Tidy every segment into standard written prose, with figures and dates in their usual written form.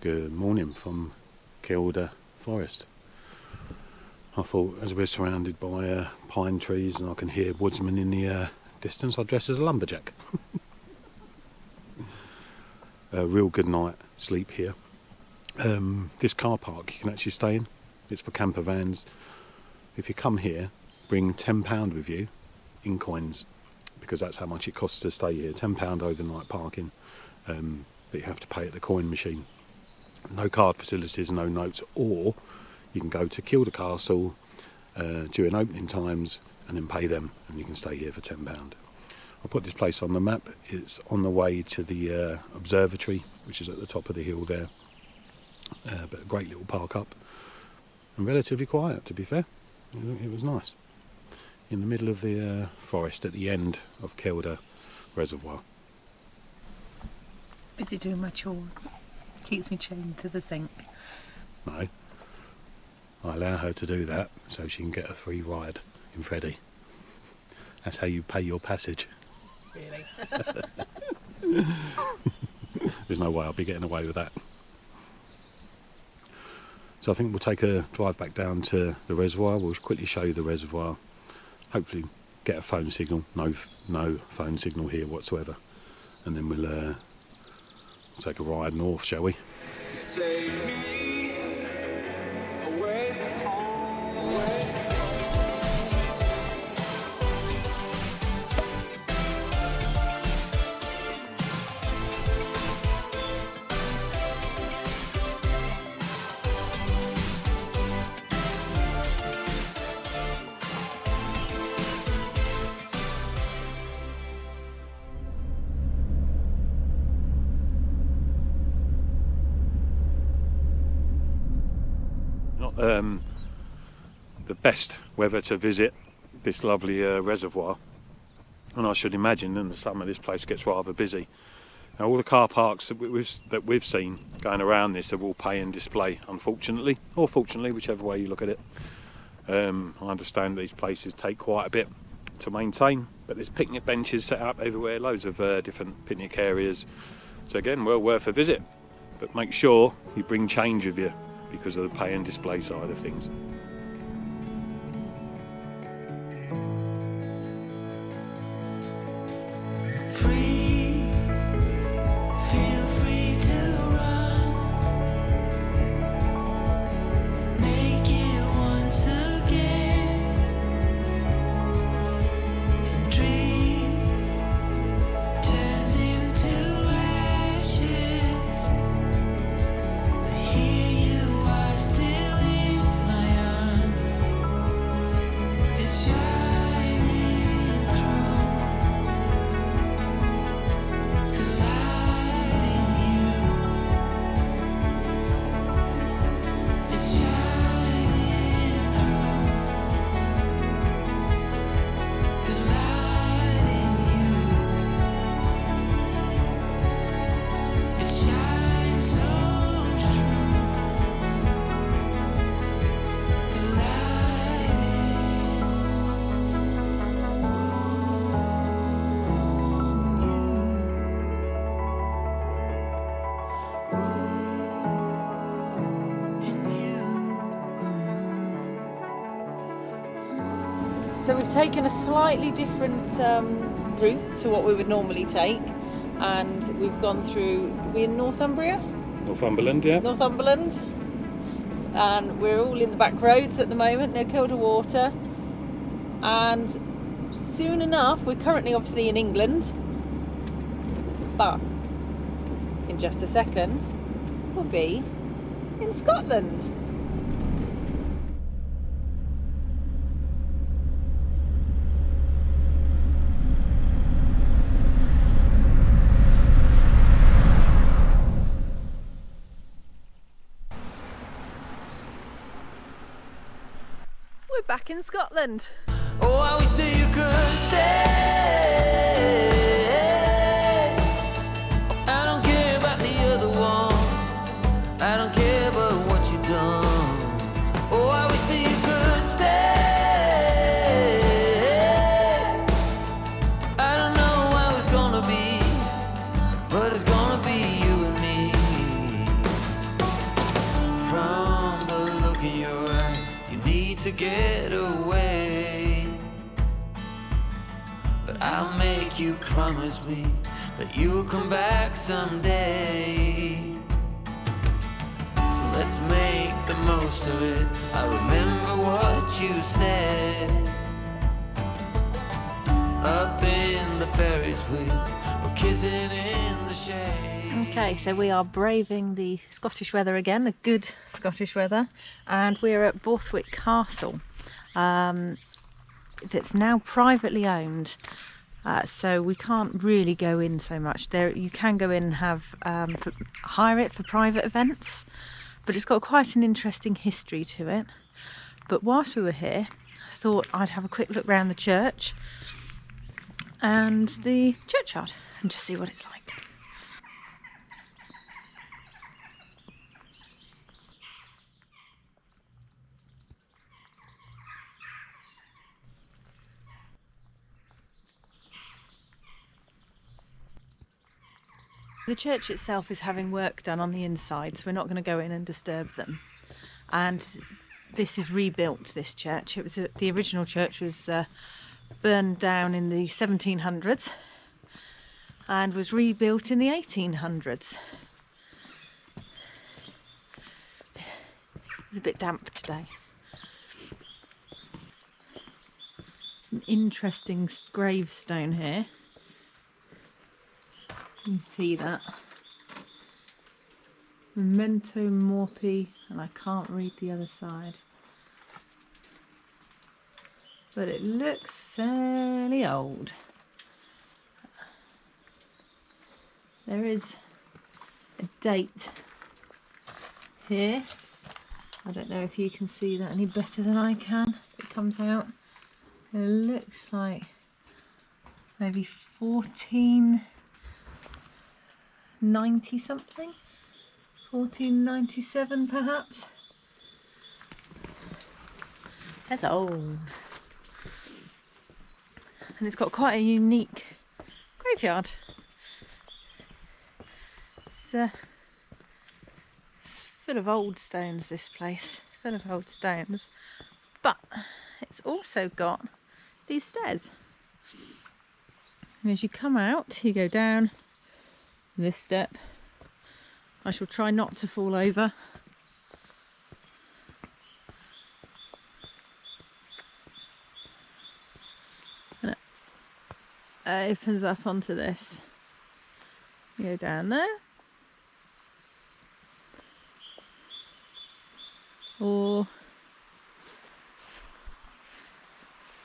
Good morning from Kielder Forest. I thought, as we're surrounded by pine trees and I can hear woodsmen in the distance, I'll dress as a lumberjack. A real good night sleep here. This car park you can actually stay in. It's for camper vans. If you come here, bring £10 with you in coins, because that's how much it costs to stay here. £10 overnight parking, but you have to pay at the coin machine. No card facilities, no notes, or you can go to Kielder Castle during opening times and then pay them, and you can stay here for £10. I'll put this place on the map. It's on the way to the observatory, which is at the top of the hill there, but a great little park up and relatively quiet, to be fair. It was nice in the middle of the forest at the end of Kielder Reservoir. Busy doing my chores. Keeps me chained to the sink. No, I allow her to do that so she can get a free ride in Freddie. That's how you pay your passage. Really? There's no way I'll be getting away with that. So I think we'll take a drive back down to the reservoir. We'll quickly show you the reservoir. Hopefully get a phone signal. No phone signal here whatsoever. And then we'll take a ride north, shall we? Take me away from home, away from the best weather to visit this lovely reservoir, and I should imagine in the summer this place gets rather busy. Now, all the car parks that we've seen going around this are all pay and display, unfortunately, or fortunately, whichever way you look at it. I understand these places take quite a bit to maintain, but there's picnic benches set up everywhere, loads of different picnic areas. So again, well worth a visit, but make sure you bring change with you because of the pay and display side of things. free, feel free to run, make it once again, and dreams turns into ashes, but here you are still in my arms, it's shining through. The light in you, it's shining through. The light in you, it shines so true. The light in you. So we've taken a slightly different route to what we would normally take, and we've gone through, we're in Northumbria? Northumberland, yeah? Northumberland, and we're all in the back roads at the moment near Kielder Water, and soon enough, we're currently obviously in England, but in just a second we'll be in Scotland. We're back in Scotland. Oh, I wish that you could stay. I don't care about the other one. I don't care about what you've done. Oh, I wish that you could stay. I don't know how it's gonna be, but it's gonna be you and me. to get away. But I'll make you promise me that you'll come back someday. So let's make the most of it. I remember what you said. Up in the Ferris wheel, we're kissing in the shade. Okay, so we are braving the Scottish weather again, the good Scottish weather, and we're at Borthwick Castle. That's now privately owned, so we can't really go in so much. There, you can go in and have hire it for private events, but it's got quite an interesting history to it. But whilst we were here, I thought I'd have a quick look around the church and the churchyard and just see what it's like. The church itself is having work done on the inside, so we're not going to go in and disturb them. And this is rebuilt, this church. It was the original church was burned down in the 1700s and was rebuilt in the 1800s. It's a bit damp today. It's an interesting gravestone here. You can see that. Memento Mori, and I can't read the other side. But it looks fairly old. There is a date here. I don't know if you can see that any better than I can. It comes out. It looks like maybe 1490 something. 1497 perhaps. That's old. And it's got quite a unique graveyard. It's full of old stones, this place. Full of old stones. But it's also got these stairs. And as you come out, you go down this step. I shall try not to fall over. And it opens up onto this. You go down there. Or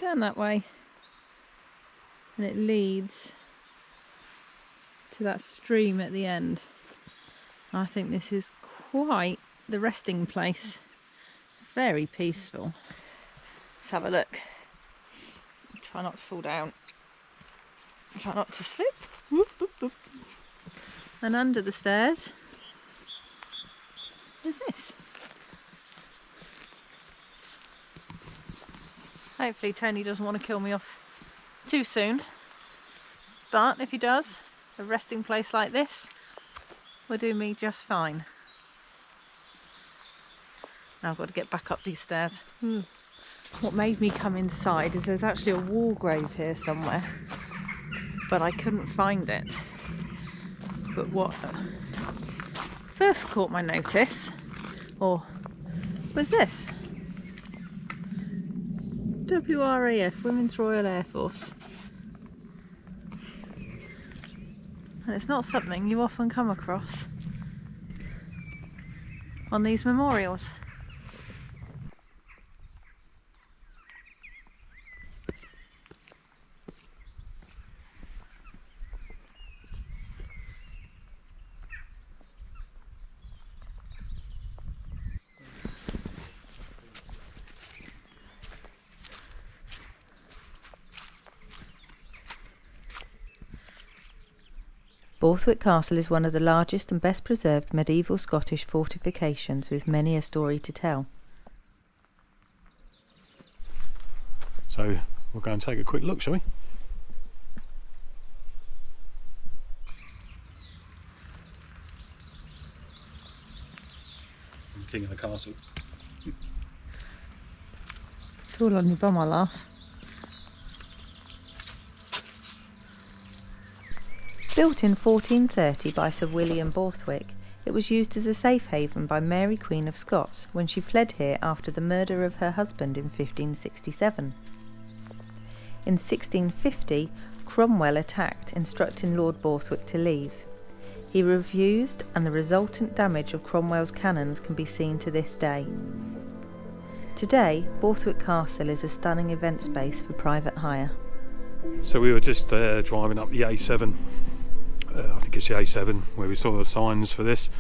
down that way. And it leads to that stream at the end. I think this is quite the resting place. Very peaceful. Let's have a look. Try not to fall down. Try not to slip. Whoop, whoop, whoop. And under the stairs is this. Hopefully Tony doesn't want to kill me off too soon. But if he does, a resting place like this will do me just fine. Now I've got to get back up these stairs. What made me come inside is there's actually a wall grave here somewhere, but I couldn't find it. But what first caught my notice, was this. WRAF, Women's Royal Air Force. And it's not something you often come across on these memorials. Borthwick Castle is one of the largest and best preserved medieval Scottish fortifications, with many a story to tell. So we'll go and take a quick look, shall we? King of the castle. It's all on your bum, I laugh. Built in 1430 by Sir William Borthwick, it was used as a safe haven by Mary Queen of Scots when she fled here after the murder of her husband in 1567. In 1650, Cromwell attacked, instructing Lord Borthwick to leave. He refused, and the resultant damage of Cromwell's cannons can be seen to this day. Today, Borthwick Castle is a stunning event space for private hire. So we were just driving up the A7. I think it's the A7 where we saw the signs for this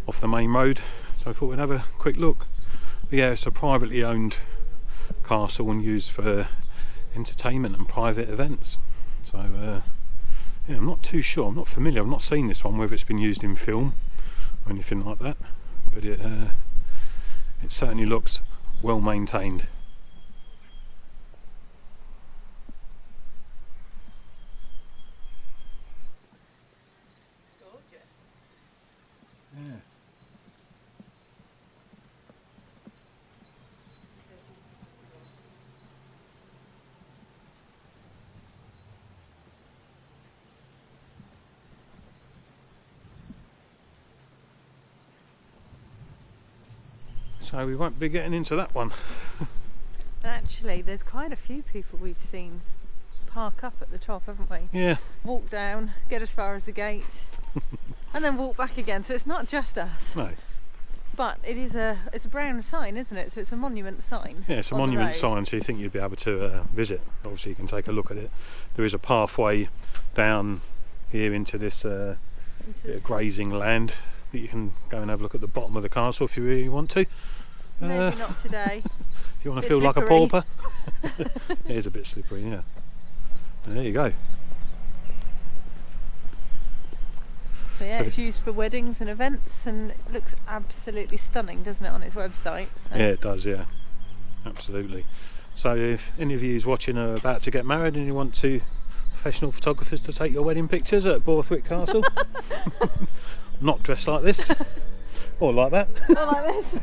off the main road. So I thought we'd have a quick look. But yeah, it's a privately owned castle and used for entertainment and private events. So yeah, I'm not too sure. I'm not familiar. I've not seen this one, whether it's been used in film or anything like that. But it certainly looks well maintained. Yeah. So we won't be getting into that one. Actually, there's quite a few people we've seen park up at the top, haven't we? Yeah. Walk down, get as far as the gate, and then walk back again. So it's not just us. No. But it's a brown sign, isn't it? So it's a monument sign. Yeah, it's a monument sign, so you think you'd be able to visit. Obviously, you can take a look at it. There is a pathway down here into this bit of grazing land that you can go and have a look at the bottom of the castle if you really want to. Maybe not today. If you want to feel like a pauper. It is a bit slippery, yeah. And there you go. But yeah, it's used for weddings and events, and it looks absolutely stunning, doesn't it, on its website? So. Yeah, it does, yeah. Absolutely. So if any of you watching are about to get married and you want professional photographers to take your wedding pictures at Borthwick Castle, not dressed like this, or like that, or like this,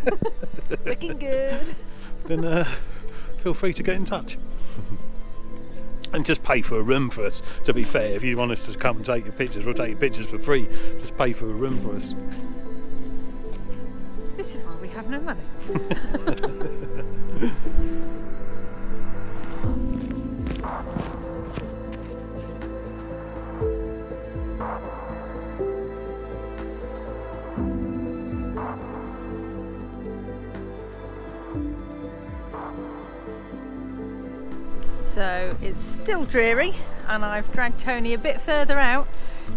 looking good, then feel free to get in touch. And just pay for a room for us, to be fair. If you want us to come and take your pictures, we'll take your pictures for free. Just pay for a room for us. This is why we have no money. So it's still dreary, and I've dragged Tony a bit further out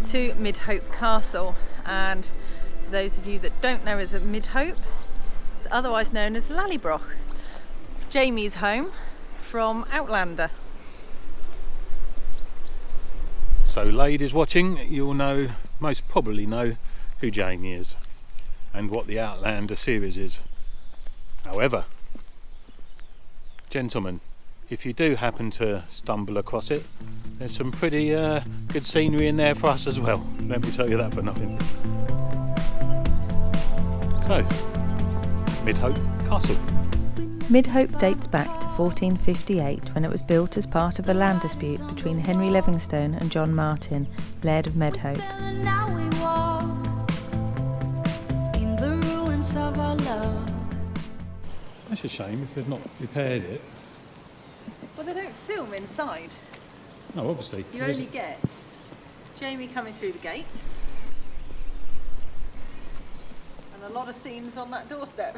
to Midhope Castle. And for those of you that don't know as a Midhope, it's otherwise known as Lallybroch, Jamie's home from Outlander. So ladies watching, you'll most probably know who Jamie is and what the Outlander series is. However, gentlemen, if you do happen to stumble across it, there's some pretty good scenery in there for us as well. Let me tell you that for nothing. So, Midhope Castle. Midhope dates back to 1458, when it was built as part of a land dispute between Henry Livingstone and John Martin, Laird of Midhope. That's a shame if they've not repaired it. Well, they don't film inside. No, obviously. You only get Jamie coming through the gate and a lot of scenes on that doorstep.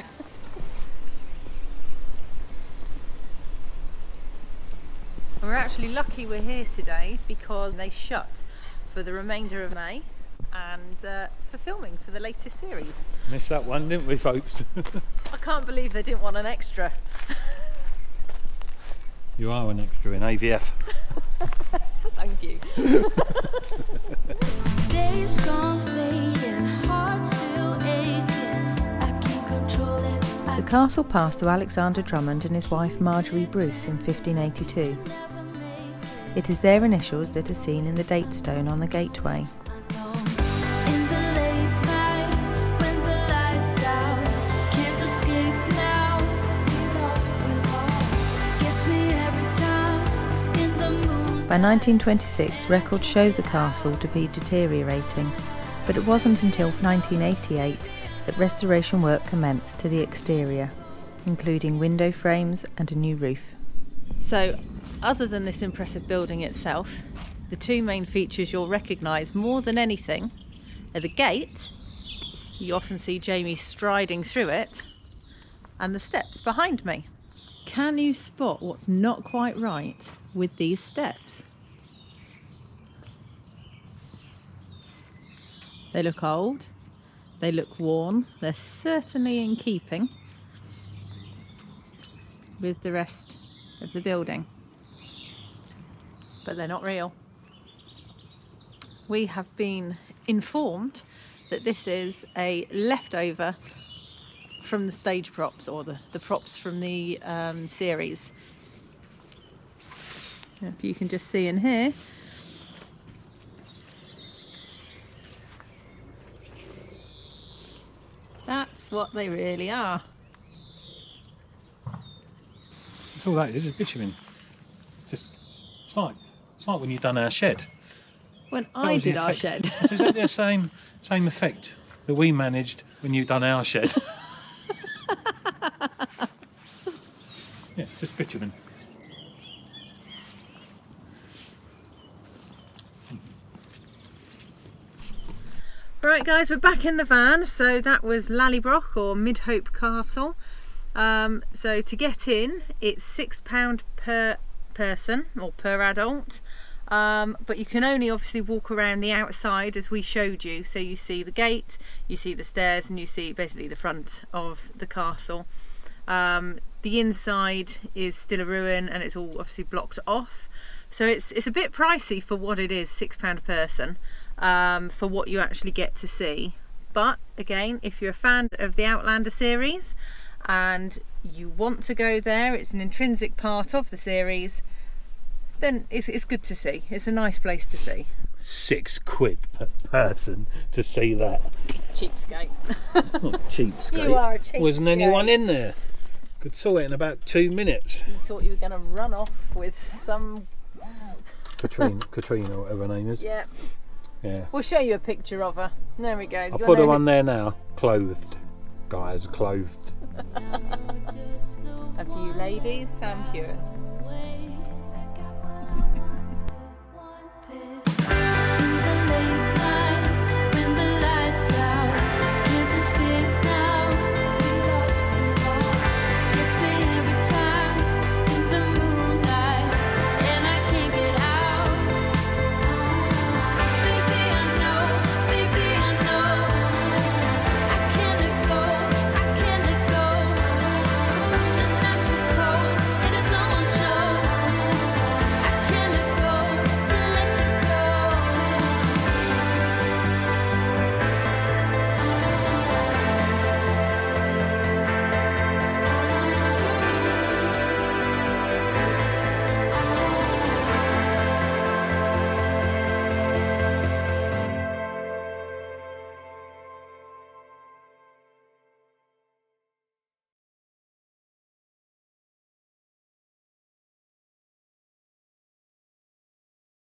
We're actually lucky we're here today because they shut for the remainder of May and for filming for the latest series. Missed that one, didn't we, folks? I can't believe they didn't want an extra. You are an extra in AVF. Thank you. Days gone fading, heart still aching. I can't control it. The castle passed to Alexander Drummond and his wife Marjorie Bruce in 1582. It is their initials that are seen in the date stone on the gateway. In the late night, when the lights out, can't escape now. We lost. By 1926, records showed the castle to be deteriorating, but it wasn't until 1988 that restoration work commenced to the exterior, including window frames and a new roof. So, other than this impressive building itself, the two main features you'll recognise more than anything are the gate, you often see Jamie striding through it, and the steps behind me. Can you spot what's not quite right with these steps? They look old, they look worn, they're certainly in keeping with the rest of the building, but they're not real. We have been informed that this is a leftover from the stage props, or the props from the series. If you can just see in here, that's what they really are. That's all that is bitumen. It's like when you've done our shed. When That I was the did our effect. shed. It's exactly the same effect that we managed when you've done our shed. Yeah, just bitumen. Right guys, we're back in the van. So that was Lallybroch, or Midhope Castle. So to get in, it's £6 per person, or per adult. But you can only obviously walk around the outside as we showed you. So you see the gate, you see the stairs, and you see basically the front of the castle. The inside is still a ruin, and it's all obviously blocked off. So it's a bit pricey for what it is, £6 a person, for what you actually get to see. But again, if you're a fan of the Outlander series and you want to go there, it's an intrinsic part of the series, then it's good to see. It's a nice place to see. £6 per person to see that. Cheapskate. Not cheapskate. You are a cheapskate. Wasn't anyone in there. Could saw it in about 2 minutes. You thought you were going to run off with some... Katrina, or whatever her name is. Yeah. Yeah. We'll show you a picture of her. There we go. I'll put her on there now. Clothed. Guys, clothed. A few ladies, Sam Hewitt.